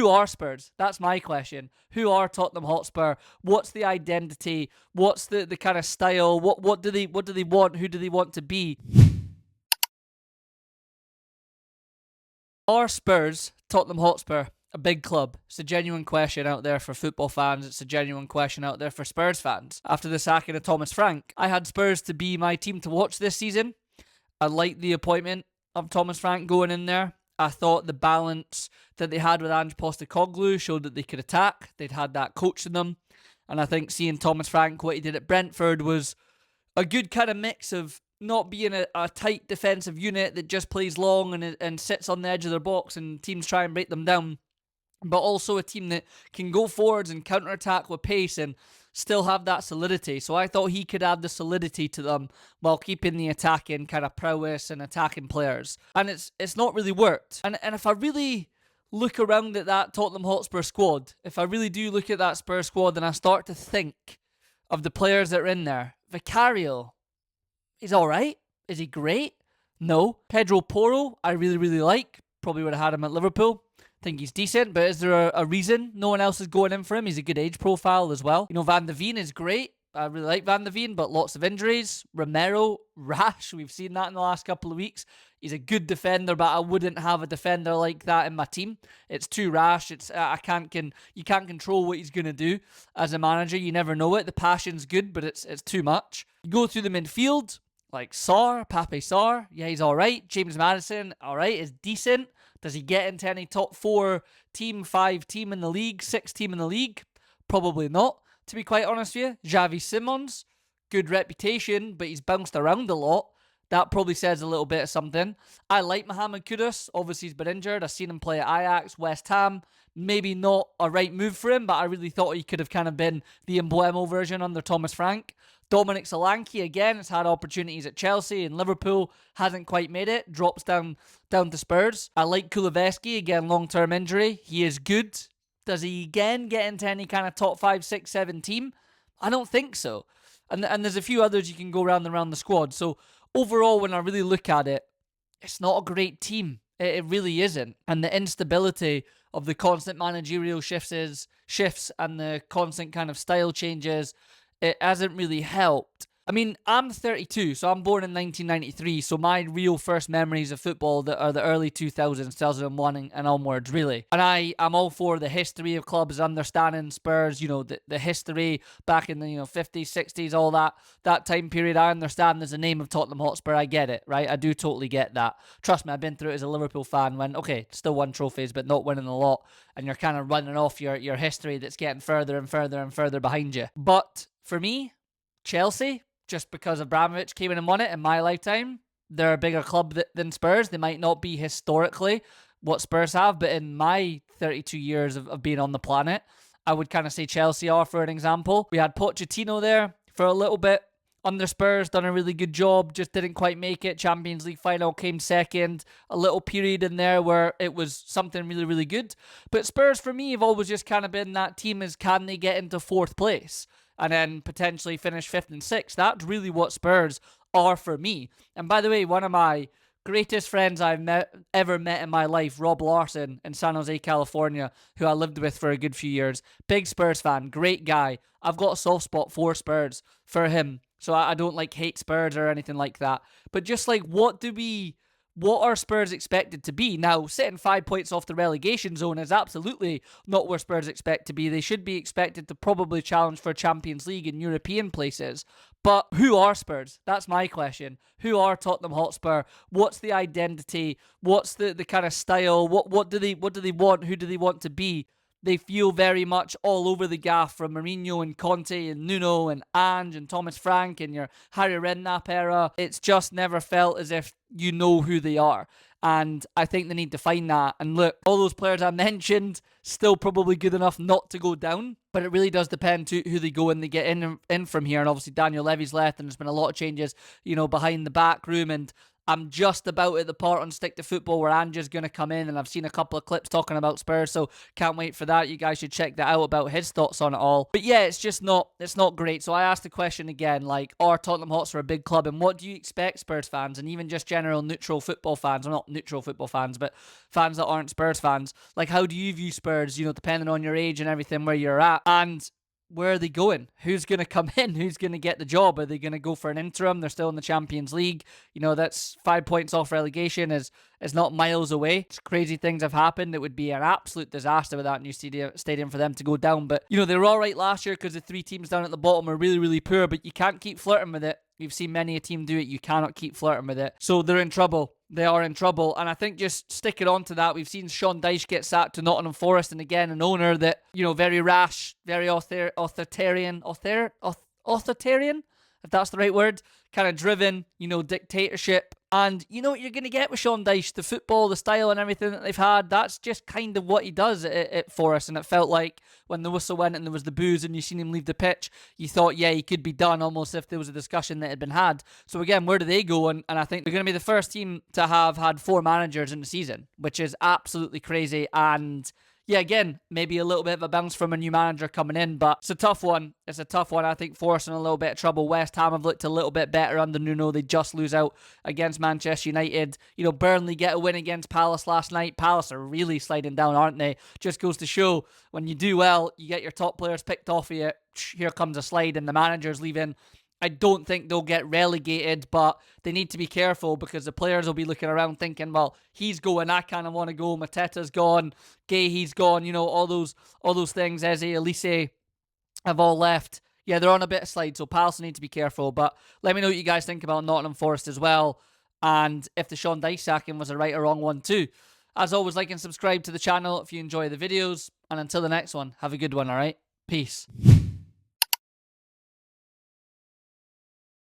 who are Spurs? That's my question. Who are Tottenham Hotspur? What's the identity? What's the kind of style? What do they want? Who do they want to be? Are Spurs Tottenham Hotspur a big club? It's a genuine question out there for football fans. It's a genuine question out there for Spurs fans. After the sacking of Thomas Frank, I had Spurs to be my team to watch this season. I liked the appointment of Thomas Frank going in there. I thought the balance that they had with Ange Postecoglou showed that they could attack. They'd had that coach in them. And I think seeing Thomas Frank, what he did at Brentford, was a good kind of mix of not being a tight defensive unit that just plays long and sits on the edge of their box and teams try and break them down, but also a team that can go forwards and counter-attack with pace and still have that solidity. So I thought he could add the solidity to them while keeping the attacking kind of prowess and attacking players. And it's not really worked. And if I really look around at that Tottenham Hotspur squad, if I really do look at that Spurs squad and I start to think of the players that are in there, Vicario, he's alright. Is he great? No. Pedro Porro, I really, really like. Probably would have had him at Liverpool. Think he's decent, but is there a reason no one else is going in for him? He's a good age profile as well. You know, Van de Ven is great. I really like Van de Ven, but lots of injuries. Romero, rash. We've seen that in the last couple of weeks. He's a good defender, but I wouldn't have a defender like that in my team. It's too rash. It's you can't control what he's going to do as a manager. You never know it. The passion's good, but it's too much. You go through the midfield, like Pape Sarr. Yeah, he's all right. James Maddison, all right, is decent. Does he get into any top 4 team, 5 team in the league, 6 team in the league? Probably not, to be quite honest with you. Xavi Simons, good reputation, but he's bounced around a lot. That probably says a little bit of something. I like Mohamed Kudus. Obviously, he's been injured. I've seen him play at Ajax, West Ham. Maybe not a right move for him, but I really thought he could have kind of been the Embuemo version under Thomas Frank. Dominic Solanke, again, has had opportunities at Chelsea and Liverpool, hasn't quite made it, drops down to Spurs. I like Kuleveski, again, long-term injury. He is good. Does he again get into any kind of top 5, 6, 7 team? I don't think so. And there's a few others you can go round and round the squad. So overall, when I really look at it, it's not a great team. It really isn't. And the instability of the constant managerial shifts and the constant kind of style changes, it hasn't really helped. I mean, I'm 32, so I'm born in 1993, so my real first memories of football that are the early 2000s, 2001 and onwards, really. And I'm all for the history of clubs, understanding Spurs, you know, the history back in the 50s, 60s, all that time period. I understand there's a name of Tottenham Hotspur. I get it, right? I do totally get that. Trust me, I've been through it as a Liverpool fan when, okay, still won trophies, but not winning a lot, and you're kind of running off your history that's getting further and further and further behind you. But for me, Chelsea, just because Abramovich came in and won it in my lifetime, they're a bigger club than Spurs. They might not be historically what Spurs have, but in my 32 years of being on the planet, I would kind of say Chelsea are, for an example. We had Pochettino there for a little bit under Spurs, done a really good job, just didn't quite make it. Champions League final, came second. A little period in there where it was something really, really good. But Spurs, for me, have always just kind of been that team is, can they get into 4th place? And then potentially finish 5th and 6th. That's really what Spurs are for me. And by the way, one of my greatest friends I've ever met in my life, Rob Larson in San Jose, California, who I lived with for a good few years. Big Spurs fan, great guy. I've got a soft spot for Spurs, for him. So I don't hate Spurs or anything like that. But just what are Spurs expected to be? Now, sitting 5 points off the relegation zone is absolutely not where Spurs expect to be. They should be expected to probably challenge for Champions League and European places. But who are Spurs? That's my question. Who are Tottenham Hotspur? What's the identity? What's the kind of style? What do they want? Who do they want to be? They feel very much all over the gaff from Mourinho and Conte and Nuno and Ange and Thomas Frank and your Harry Redknapp era. It's just never felt as if you know who they are. And I think they need to find that. And look, all those players I mentioned, still probably good enough not to go down. But it really does depend to who they go and they get in from here. And obviously Daniel Levy's left and there's been a lot of changes, behind the back room. And I'm just about at the part on Stick to Football where Ange's going to come in, and I've seen a couple of clips talking about Spurs, so can't wait for that. You guys should check that out about his thoughts on it all. But yeah, it's not great. So I asked the question again, like, are Tottenham Hotspur a big club, and what do you expect, Spurs fans, and even just general neutral football fans, well, not neutral football fans, but fans that aren't Spurs fans, like, how do you view Spurs, depending on your age and everything, where you're at, and where are they going? Who's going to come in? Who's going to get the job? Are they going to go for an interim? They're still in the Champions League. That's 5 points off relegation is not miles away. Crazy things have happened. It would be an absolute disaster with that new stadium for them to go down. But, they were all right last year because the 3 teams down at the bottom are really, really poor, but you can't keep flirting with it. You've seen many a team do it. You cannot keep flirting with it. So they're in trouble. They are in trouble. And I think just sticking on to that, we've seen Sean Dyche get sacked to Nottingham Forest. And again, an owner that, very rash, very authoritarian, if that's the right word, kind of driven, dictatorship. And you know what you're going to get with Sean Dyche, the football, the style and everything that they've had, that's just kind of what he does at Forest. And it felt like when the whistle went and there was the boos and you seen him leave the pitch, you thought, yeah, he could be done, almost if there was a discussion that had been had. So again, where do they go? And I think they're going to be the first team to have had 4 managers in the season, which is absolutely crazy. And yeah, again, maybe a little bit of a bounce from a new manager coming in, but it's a tough one. It's a tough one. I think Forest in a little bit of trouble. West Ham have looked a little bit better under Nuno. They just lose out against Manchester United. Burnley get a win against Palace last night. Palace are really sliding down, aren't they? Just goes to show, when you do well, you get your top players picked off of you. Here comes a slide and the manager's leaving. I don't think they'll get relegated, but they need to be careful because the players will be looking around thinking, well, he's going, I kind of want to go. Mateta's gone, Gahey's gone, all those things. Eze, Elise have all left. Yeah, they're on a bit of slide, so Palace need to be careful. But let me know what you guys think about Nottingham Forest as well, and if the Sean Dyche sacking was a right or wrong one too. As always, like and subscribe to the channel if you enjoy the videos, and until the next one, have a good one, all right? Peace.